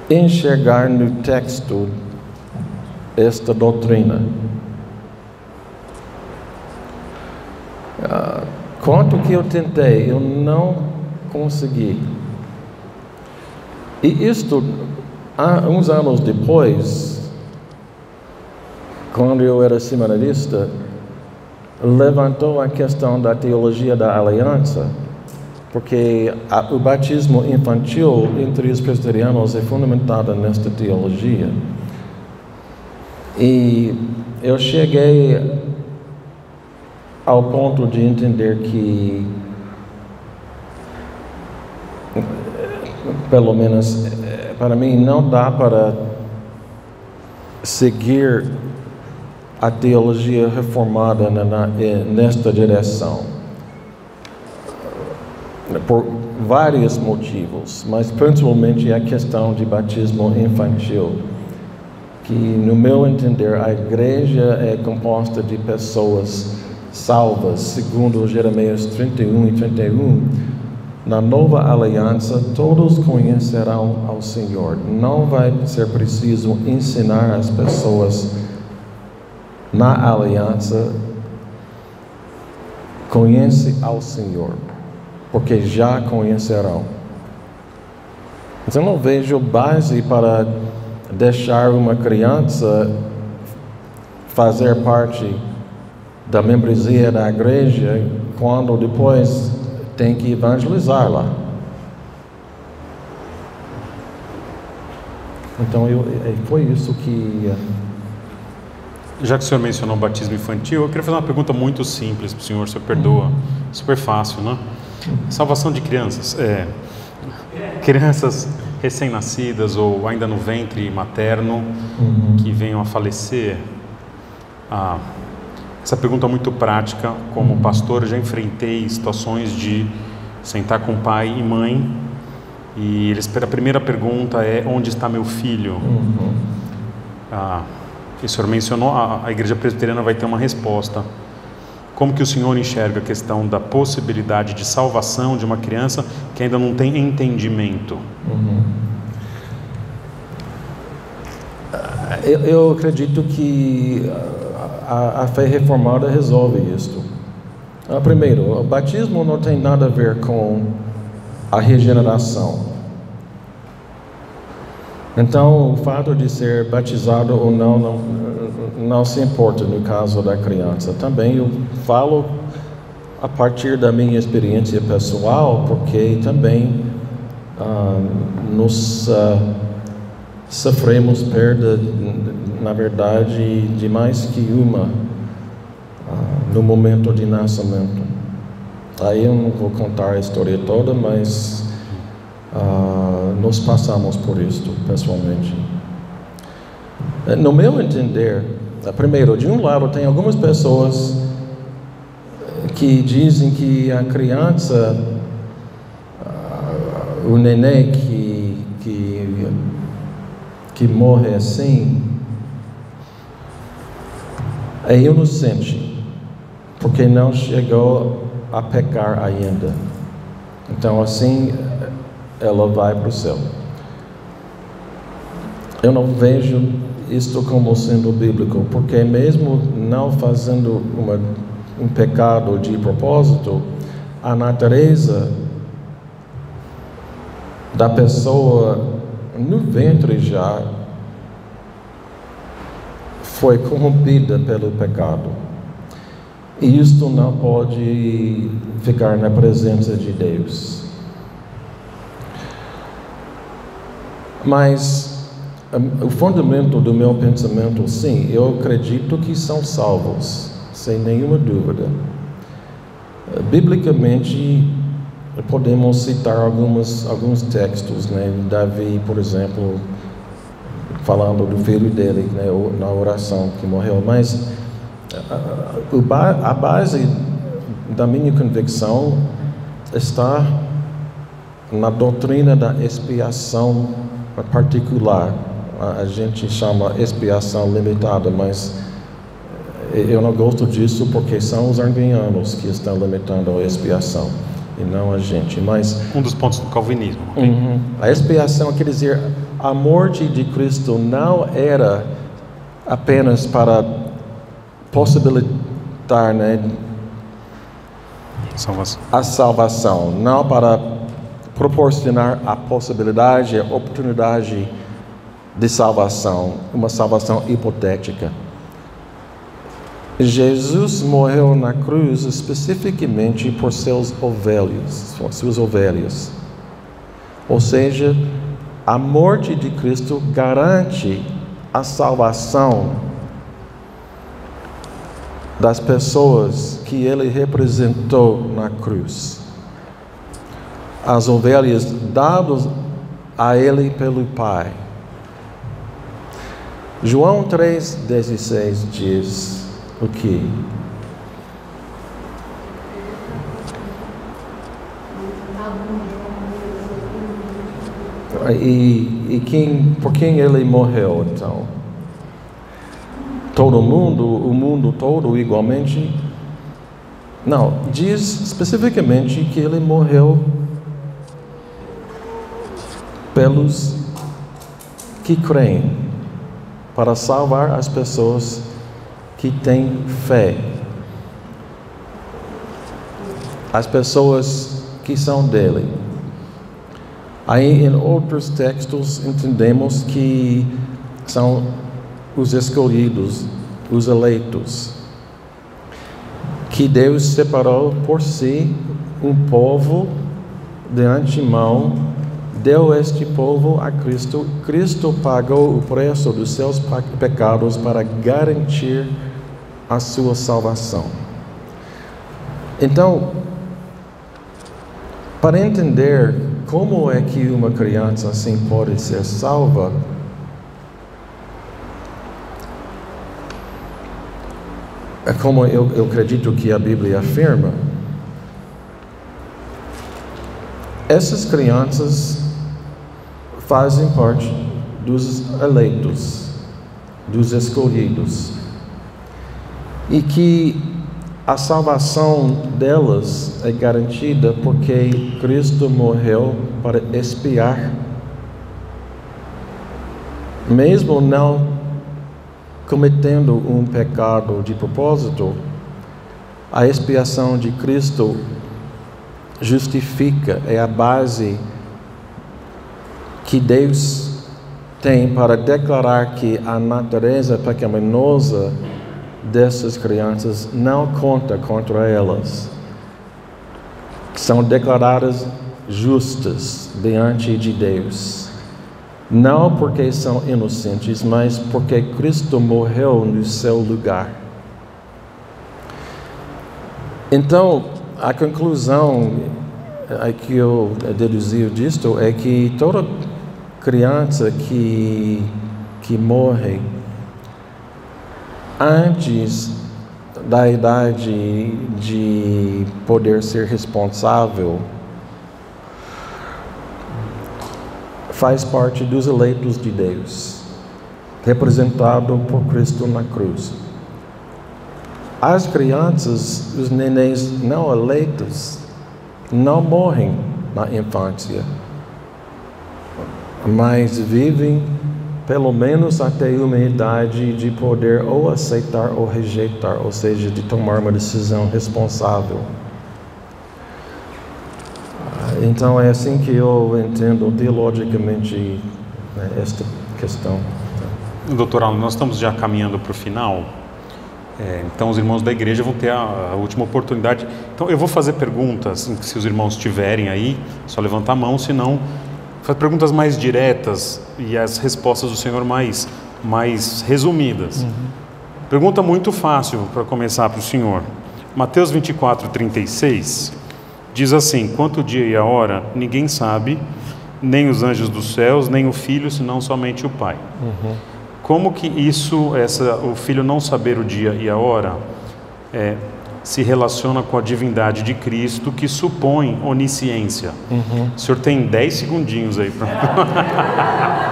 enxergar no texto esta doutrina. Quanto que eu tentei, eu não consegui. E isto, uns anos depois, quando eu era seminarista, levantou a questão da teologia da aliança, porque o batismo infantil entre os presbiterianos é fundamentado nesta teologia. E eu cheguei ao ponto de entender que, pelo menos para mim, não dá para seguir a teologia reformada nesta direção, por vários motivos, mas principalmente a questão de batismo infantil, que, no meu entender, a igreja é composta de pessoas salvas, segundo Jeremias 31 e 31, na nova aliança todos conhecerão ao Senhor. Não vai ser preciso ensinar as pessoas na aliança, conhece ao Senhor, porque já conhecerão. Então não vejo base para deixar uma criança fazer parte da membresia da igreja quando depois tem que evangelizá-la. Então foi isso que... Já que o senhor mencionou o batismo infantil, eu queria fazer uma pergunta muito simples para o senhor, perdoa, super fácil, né? Salvação de crianças, crianças recém-nascidas ou ainda no ventre materno que venham a falecer. Essa pergunta é muito prática. Como pastor, eu já enfrentei situações de sentar com pai e mãe e a primeira pergunta é: onde está meu filho? O senhor mencionou, a igreja presbiteriana vai ter uma resposta. Como que o senhor enxerga a questão da possibilidade de salvação de uma criança que ainda não tem entendimento? Eu acredito que a fé reformada resolve isto. Primeiro, o batismo não tem nada a ver com a regeneração. Então, o fato de ser batizado ou não se importa no caso da criança. Também eu falo a partir da minha experiência pessoal, porque também nós sofremos perda, na verdade, de mais que uma no momento de nascimento. Aí eu não vou contar a história toda, mas nós passamos por isso pessoalmente. No meu entender, primeiro, de um lado, tem algumas pessoas que dizem que a criança, o neném que morre assim, é inocente, porque não chegou a pecar ainda. Então, assim, ela vai para o céu. Eu não vejo isto como sendo bíblico, porque mesmo não fazendo um pecado de propósito, a natureza da pessoa no ventre já foi corrompida pelo pecado. E isto não pode ficar na presença de Deus. Mas o fundamento do meu pensamento, sim, eu acredito que são salvos. sem nenhuma dúvida. Biblicamente, podemos citar alguns textos, né? Davi, por exemplo, falando do filho dele, né? Na oração que morreu. Mas a base da minha convicção está na doutrina da expiação particular. A gente chama expiação limitada, mas eu não gosto disso porque são os arminianos que estão limitando a expiação e não a gente. Mas um dos pontos do calvinismo. A expiação quer dizer a morte de Cristo não era apenas para possibilitar, né, a salvação, não para proporcionar a possibilidade, a oportunidade de salvação, uma salvação hipotética. Jesus morreu na cruz especificamente por suas ovelhas. Ou seja, a morte de Cristo garante a salvação das pessoas que ele representou na cruz. As ovelhas dadas a ele pelo Pai. João 3,16 diz o quê? Por quem ele morreu, então? Todo mundo, o mundo todo igualmente? Não, diz especificamente que ele morreu pelos que creem, para salvar as pessoas que têm fé. As pessoas que são dele. Aí em outros textos entendemos que são os escolhidos, os eleitos, que Deus separou por si um povo de antemão, deu este povo a Cristo. Cristo pagou o preço dos seus pecados para garantir a sua salvação. Então, para entender como é que uma criança assim pode ser salva, é como eu acredito que a Bíblia afirma, essas crianças fazem parte dos eleitos, dos escolhidos, e que a salvação delas é garantida porque Cristo morreu para expiar, mesmo não cometendo um pecado de propósito. A expiação de Cristo justifica, é a base que Deus tem para declarar que a natureza pecaminosa dessas crianças não conta contra elas. São declaradas justas diante de Deus. Não porque são inocentes, mas porque Cristo morreu no seu lugar. Então, a conclusão que eu deduzi disto é que toda criança que morre antes da idade de poder ser responsável faz parte dos eleitos de Deus, representado por Cristo na cruz. As crianças, os nenéns não eleitos, não morrem na infância, mas vivem pelo menos até uma idade de poder ou aceitar ou rejeitar, ou seja, de tomar uma decisão responsável. Então é assim que eu entendo teologicamente, né, esta questão. Doutor Alan, nós estamos já caminhando para o final, então os irmãos da igreja vão ter a última oportunidade. Então eu vou fazer perguntas, se os irmãos tiverem aí, só levantar a mão, senão faz perguntas mais diretas e as respostas do Senhor mais resumidas. Pergunta muito fácil para começar para o senhor. Mateus 24:36 diz assim: quanto o dia e a hora, ninguém sabe, nem os anjos dos céus, nem o Filho, senão somente o Pai. Como que o Filho não saber o dia e a hora, se relaciona com a divindade de Cristo, que supõe onisciência? O senhor tem 10 segundinhos aí para...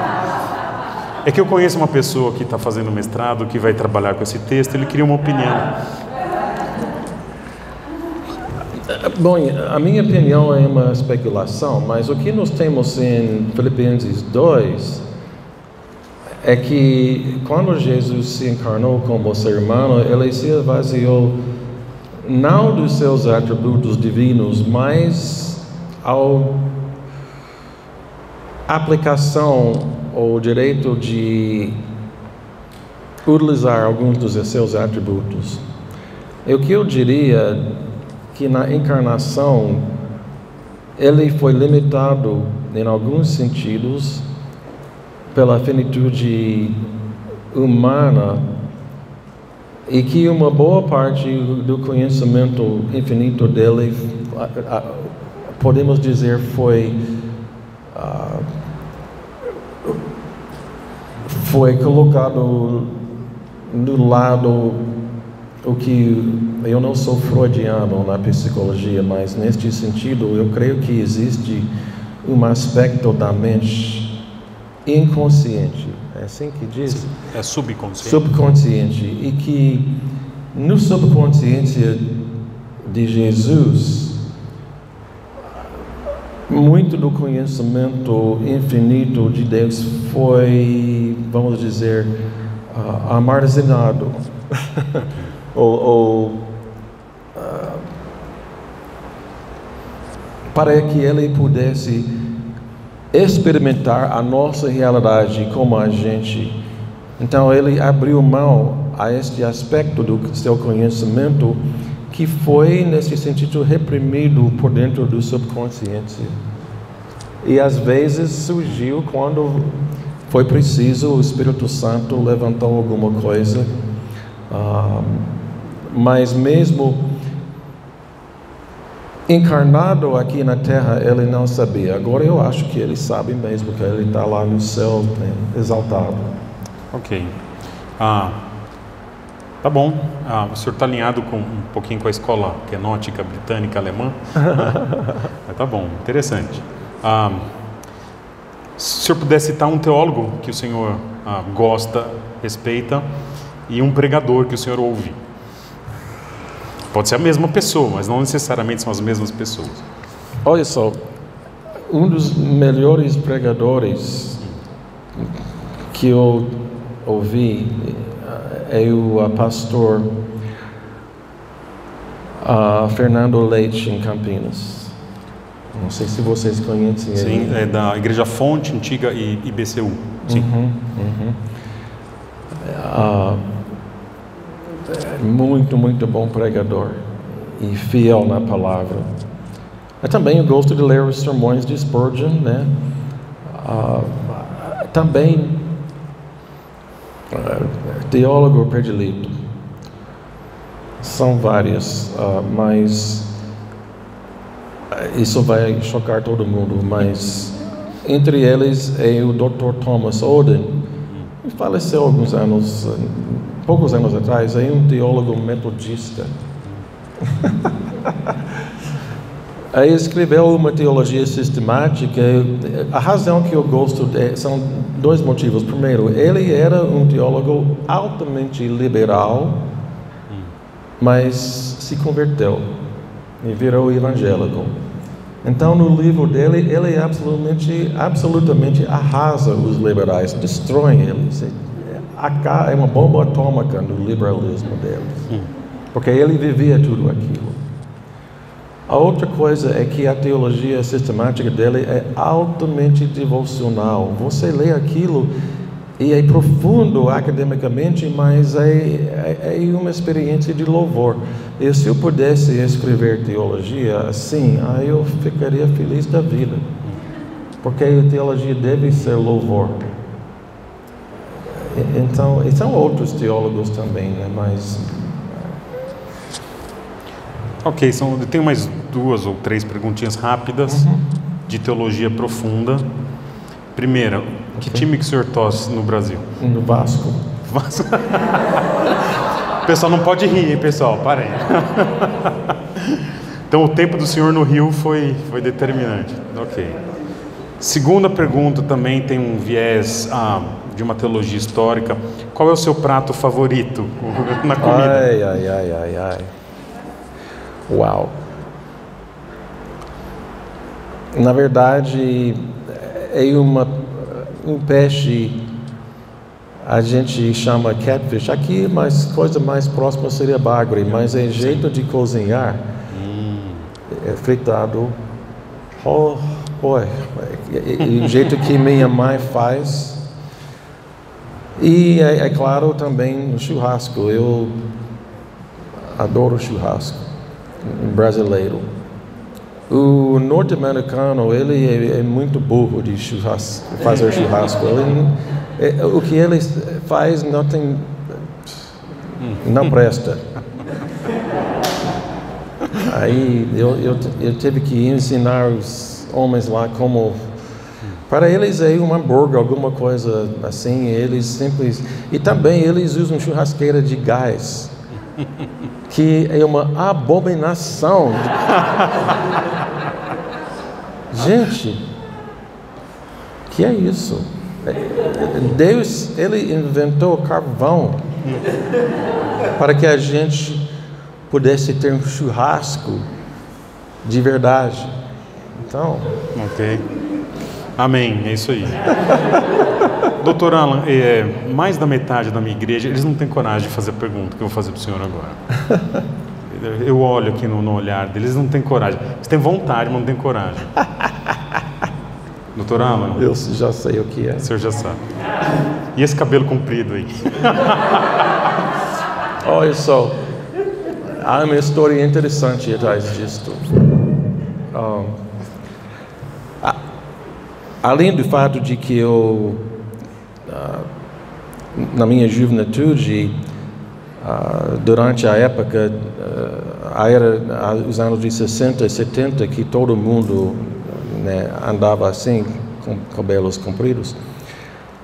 É que eu conheço uma pessoa que está fazendo mestrado, que vai trabalhar com esse texto, ele queria uma opinião. Bom, a minha opinião é uma especulação, mas o que nós temos em Filipenses 2 é que quando Jesus se encarnou como ser humano, ele se esvaziou não dos seus atributos divinos, mas a aplicação ou direito de utilizar alguns dos seus atributos. O que eu diria que na encarnação ele foi limitado em alguns sentidos pela finitude humana e que uma boa parte do conhecimento infinito dele, podemos dizer, foi colocado do lado, o que eu não sou freudiano na psicologia, mas neste sentido eu creio que existe um aspecto da mente inconsciente, é assim que diz? É subconsciente. Subconsciente, e que no subconsciente de Jesus, muito do conhecimento infinito de Deus foi, vamos dizer, armazenado para que ele pudesse experimentar a nossa realidade como a gente. Então ele abriu mão a este aspecto do seu conhecimento que foi, nesse sentido, reprimido por dentro do subconsciente. E às vezes surgiu quando foi preciso, o Espírito Santo levantou alguma coisa, mas mesmo encarnado aqui na Terra, ele não sabia. Agora eu acho que ele sabe mesmo, que ele está lá no céu, né, exaltado. Ok. Tá bom. O senhor está alinhado um pouquinho com a escola quenótica britânica alemã? Mas tá bom, interessante. Se o senhor pudesse citar um teólogo que o senhor gosta, respeita, e um pregador que o senhor ouve. Pode ser a mesma pessoa, mas não necessariamente são as mesmas pessoas. Olha só, um dos melhores pregadores que eu ouvi é o pastor Fernando Leite, em Campinas. Não sei se vocês conhecem ele. Sim, é da Igreja Fonte Antiga e IBCU. Sim. Muito, muito bom pregador e fiel na palavra. Eu também gosto de ler os sermões de Spurgeon, né? Também teólogo predileto. São vários, mas isso vai chocar todo mundo. Mas entre eles é o Dr. Thomas Oden, que faleceu poucos anos atrás. É um teólogo metodista. Aí escreveu uma teologia sistemática. A razão que eu gosto são dois motivos. Primeiro, ele era um teólogo altamente liberal, mas se converteu e virou evangélico. Então, no livro dele, ele absolutamente arrasa os liberais, destrói eles. É uma bomba atômica no liberalismo deles, porque ele vivia tudo aquilo. A outra coisa é que a teologia sistemática dele é altamente devocional. Você lê aquilo e é profundo academicamente, mas é uma experiência de louvor. E se eu pudesse escrever teologia assim, aí eu ficaria feliz da vida, porque a teologia deve ser louvor. Então, e são outros teólogos também, né? Mas... Ok, eu tenho mais 2 ou 3 perguntinhas rápidas de teologia profunda. Primeira, que time que o senhor torce no Brasil? No Vasco. Vasco. O pessoal não pode rir, hein, pessoal? Parem. Então, o tempo do senhor no Rio foi determinante. Ok. Segunda pergunta também tem um viés de uma teologia histórica. Qual é o seu prato favorito na comida? Ai. Uau. Na verdade, é um peixe, a gente chama catfish aqui, mas coisa mais próxima seria bagre, mas é jeito de cozinhar. É fritado. O jeito que minha mãe faz. E é claro também o churrasco. Eu adoro churrasco brasileiro. O norte-americano, ele é muito burro de fazer churrasco. O que ele faz não presta. Aí eu tive que ensinar os homens lá como... Para eles é um hambúrguer, alguma coisa assim. E também eles usam churrasqueira de gás, que é uma abominação. Gente, que é isso? Deus, ele inventou carvão para que a gente pudesse ter um churrasco de verdade. Então... Ok. Amém, é isso aí. Doutor Alan, mais da metade da minha igreja, eles não têm coragem de fazer a pergunta que eu vou fazer para o senhor agora. Eu olho aqui no olhar deles, eles não têm coragem. Eles têm vontade, mas não têm coragem. Doutor Alan? Eu já sei o que é. O senhor já sabe. E esse cabelo comprido aí? Olha só, há uma história interessante atrás disso. Além do fato de que eu, na minha juventude, durante a época, era os anos de 60 e 70, que todo mundo, né, andava assim, com cabelos compridos.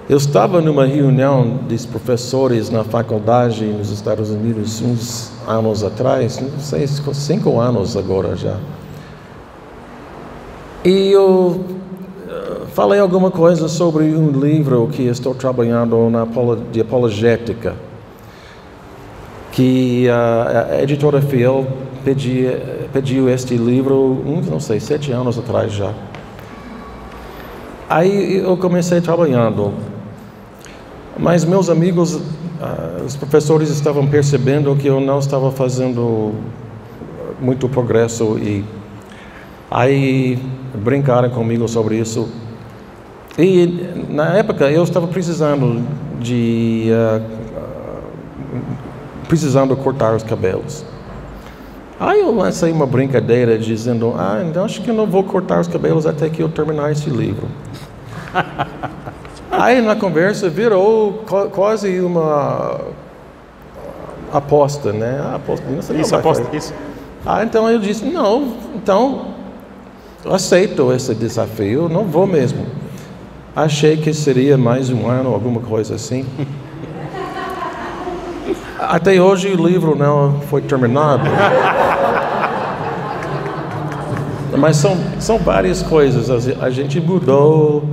Eu estava numa reunião dos professores na faculdade nos Estados Unidos uns anos atrás, não sei, 5 anos agora já. E eu falei alguma coisa sobre um livro que estou trabalhando de apologética, que a editora Fiel pediu este livro, não sei, 7 anos atrás já. Aí eu comecei trabalhando, mas meus amigos, os professores estavam percebendo que eu não estava fazendo muito progresso e aí brincaram comigo sobre isso. E na época eu estava precisando cortar os cabelos. Aí eu lancei uma brincadeira dizendo, então acho que eu não vou cortar os cabelos até que eu terminar esse livro. Aí na conversa virou quase uma aposta, né? Isso. Então eu disse, não, então eu aceito esse desafio, não vou mesmo. Achei que seria mais um ano, alguma coisa assim. Até hoje o livro não foi terminado. Mas são várias coisas. A gente mudou,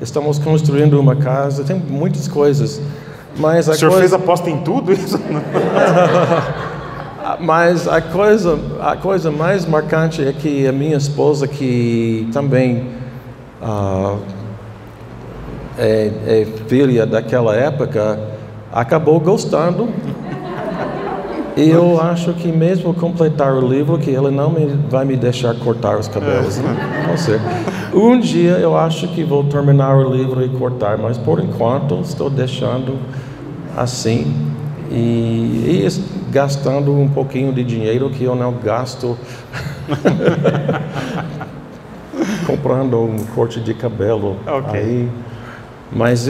estamos construindo uma casa, tem muitas coisas. Mas o senhor fez aposta em tudo isso? Mas a coisa mais marcante é que a minha esposa, que também é filha daquela época, acabou gostando. E eu acho que mesmo completar o livro, que ela não vai me deixar cortar os cabelos. Não sei. Um dia eu acho que vou terminar o livro e cortar, mas por enquanto estou deixando assim e gastando um pouquinho de dinheiro que eu não gasto comprando um corte de cabelo. Okay. Aí, mas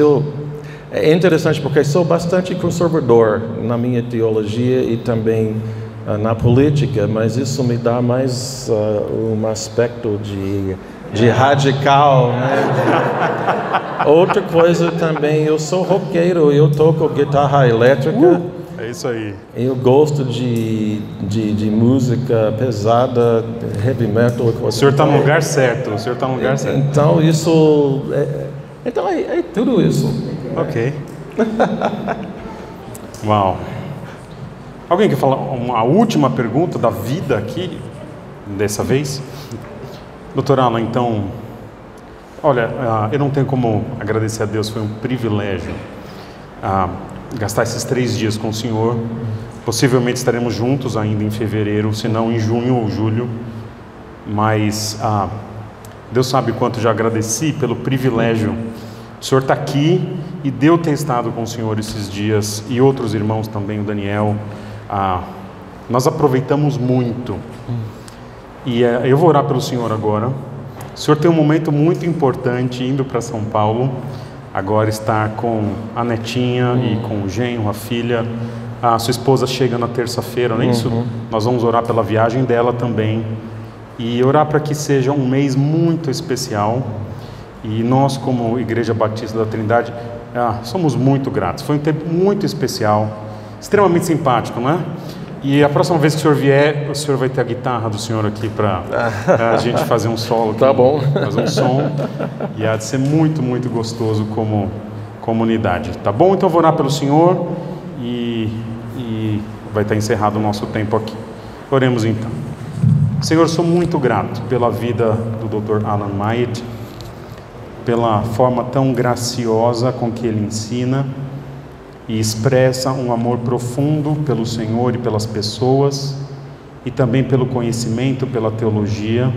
É interessante porque sou bastante conservador na minha teologia e também na política, mas isso me dá mais um aspecto de radical, né? Outra coisa também, eu sou roqueiro, eu toco guitarra elétrica. É isso aí. Eu gosto de música pesada, heavy metal. O senhor está no lugar certo, o senhor está no lugar certo. Então isso, é tudo isso. Ok. Uau. Alguém quer falar uma última pergunta da vida aqui, dessa vez? Doutor Alan, então, olha, eu não tenho como agradecer a Deus, foi um privilégio gastar esses 3 dias com o senhor. Possivelmente estaremos juntos ainda em fevereiro, se não em junho ou julho, mas Deus sabe quanto já agradeci pelo privilégio. O senhor está aqui e Deus tem estado com o senhor esses dias, e outros irmãos também, o Daniel. Nós aproveitamos muito. E eu vou orar pelo senhor agora. O senhor tem um momento muito importante indo para São Paulo. Agora está com a netinha e com o genro, a filha. A sua esposa chega na terça-feira, não é isso? Nós vamos orar pela viagem dela também. E orar para que seja um mês muito especial. E nós, como Igreja Batista da Trindade, somos muito gratos. Foi um tempo muito especial, extremamente simpático, não é? E a próxima vez que o senhor vier, o senhor vai ter a guitarra do senhor aqui para a gente fazer um solo aqui, tá bom. Fazer um som. E há de ser muito, muito gostoso como comunidade. Tá bom? Então eu vou orar pelo senhor e vai estar encerrado o nosso tempo aqui. Oremos então. Senhor, sou muito grato pela vida do Dr. Alan Myatt, pela forma tão graciosa com que ele ensina e expressa um amor profundo pelo Senhor e pelas pessoas, e também pelo conhecimento, pela teologia.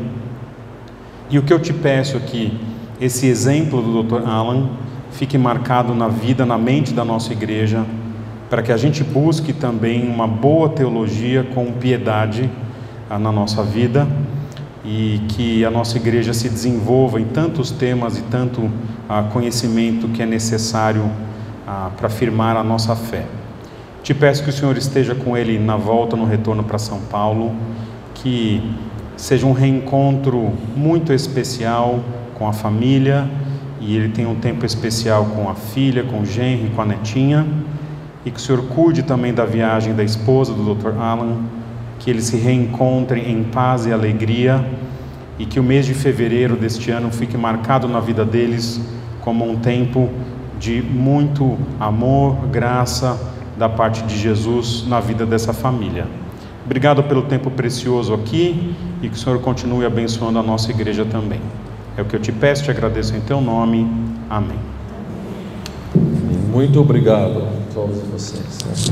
E o que eu te peço é que esse exemplo do Dr. Alan fique marcado na vida, na mente da nossa igreja, para que a gente busque também uma boa teologia com piedade na nossa vida, e que a nossa igreja se desenvolva em tantos temas e tanto conhecimento que é necessário para afirmar a nossa fé. Te peço que o Senhor esteja com ele na volta, no retorno para São Paulo, que seja um reencontro muito especial com a família, e ele tenha um tempo especial com a filha, com o genro e com a netinha, e que o Senhor cuide também da viagem da esposa do Dr. Alan, que eles se reencontrem em paz e alegria, e que o mês de fevereiro deste ano fique marcado na vida deles como um tempo de muito amor, graça da parte de Jesus na vida dessa família. Obrigado pelo tempo precioso aqui, e que o Senhor continue abençoando a nossa igreja também. É o que eu te peço, te agradeço em teu nome. Amém. Muito obrigado a todos vocês.